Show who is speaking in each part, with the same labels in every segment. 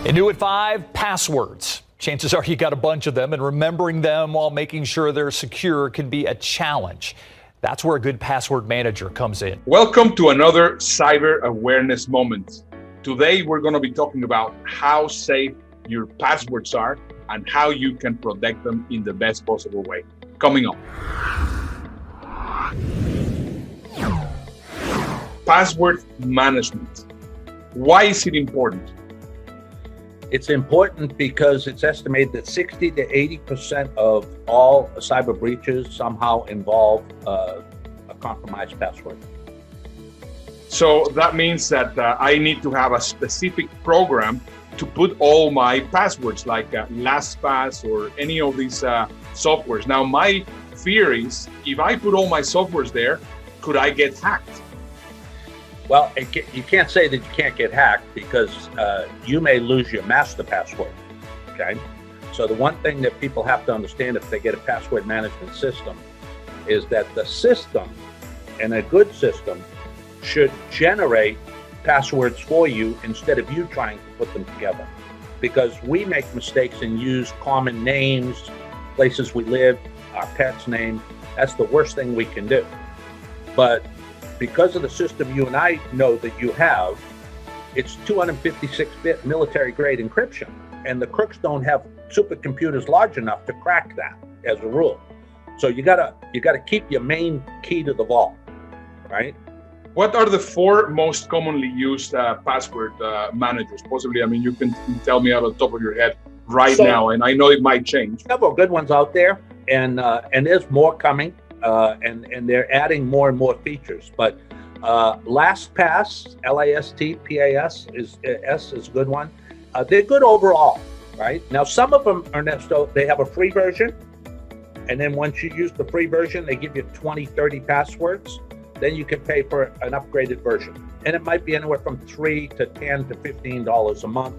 Speaker 1: And new at 5, passwords. Chances are you got a bunch of them, and remembering them while making sure they're secure can be a challenge. That's where a good password manager comes in.
Speaker 2: Welcome to another cyber awareness moment. Today, we're going to be talking about how safe your passwords are and how you can protect them in the best possible way. Coming up. Password management. Why is it important?
Speaker 3: It's important because it's estimated that 60 to 80% of all cyber breaches somehow involve a compromised password.
Speaker 2: So that means that I need to have a specific program to put all my passwords, like LastPass or any of these softwares. Now, my fear is, if I put all my softwares there, could I get hacked?
Speaker 3: Well, you can't say that you can't get hacked because you may lose your master password, okay? So the one thing that people have to understand if they get a password management system is that the system, and a good system, should generate passwords for you instead of you trying to put them together. Because we make mistakes and use common names, places we live, our pet's name. That's the worst thing we can do. But because of the system you and I know that you have, it's 256-bit military-grade encryption, and the crooks don't have supercomputers large enough to crack that as a rule. So you gotta keep your main key to the vault, right?
Speaker 2: What are the 4 most commonly used password managers? Possibly, I mean, you can tell me out of the top of your head now, and I know it might change.
Speaker 3: Several good ones out there, and there's more coming. And they're adding more and more features. But LastPass, LastPass is a good one. They're good overall, right? Now, some of them, Ernesto, they have a free version. And then once you use the free version, they give you 20, 30 passwords. Then you can pay for an upgraded version. And it might be anywhere from $3 to $10 to $15 a month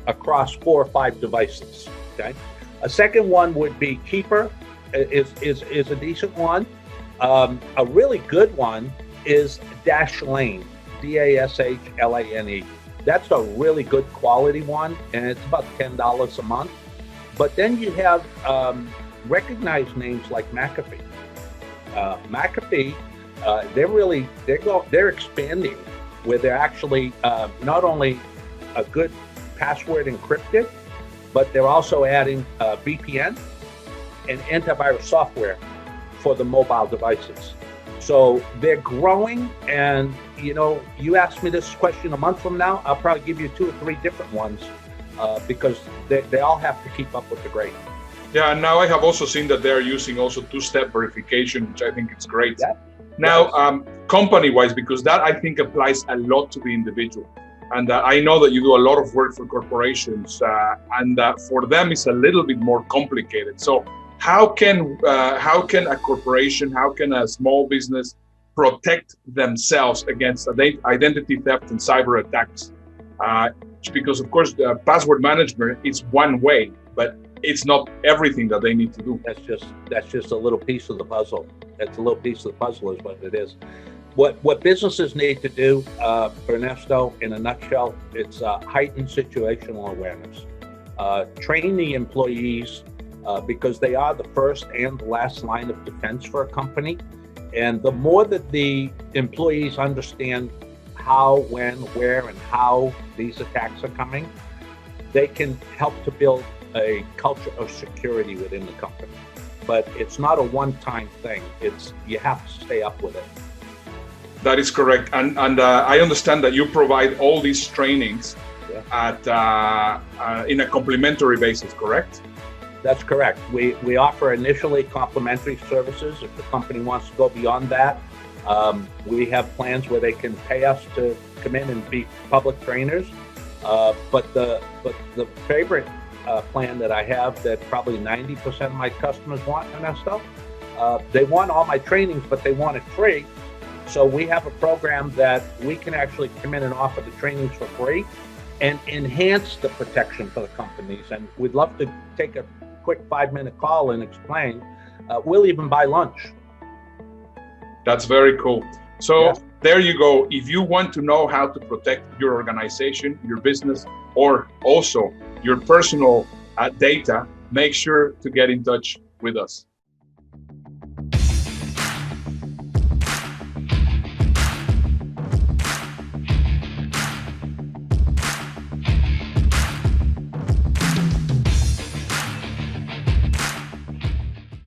Speaker 3: across 4 or 5 devices, okay? A second one would be Keeper. Is a decent one. A really good one is dashlane, DASHLANE. That's a really good quality one, and it's about $10 a month. But then you have recognized names like Mcafee. Mcafee, they're expanding, where they're actually not only a good password encrypted, but they're also adding VPN and antivirus software for the mobile devices. So they're growing, and you ask me this question a month from now, I'll probably give you 2 or 3 different ones because they all have to keep up with the grade. Yeah,
Speaker 2: and now I have also seen that they're using also 2-step verification, which I think is great.
Speaker 3: Yeah.
Speaker 2: Now, company-wise, because that I think applies a lot to the individual. And I know that you do a lot of work for corporations, and for them it's a little bit more complicated. So how can a corporation, how can a small business protect themselves against identity theft and cyber attacks? Because of course, password management is one way, but it's not everything that they need to do.
Speaker 3: That's just a little piece of the puzzle. That's a little piece of the puzzle is what it is. What businesses need to do, Ernesto, in a nutshell, it's heightened situational awareness. Train the employees because they are the first and the last line of defense for a company. And the more that the employees understand how, when, where, and how these attacks are coming, they can help to build a culture of security within the company. But it's not a one-time thing. You have to stay up with it.
Speaker 2: That is correct. And I understand that you provide all these trainings in a complimentary basis, correct?
Speaker 3: That's correct. We offer initially complimentary services. If the company wants to go beyond that, we have plans where they can pay us to come in and be public trainers. But the favorite plan that I have that probably 90% of my customers want, Ernesto, they want all my trainings, but they want it free. So we have a program that we can actually come in and offer the trainings for free and enhance the protection for the companies. And we'd love to take a quick 5-minute call and explain. We'll even buy lunch.
Speaker 2: That's very cool. So There you go. If you want to know how to protect your organization, your business, or also your personal data, make sure to get in touch with us.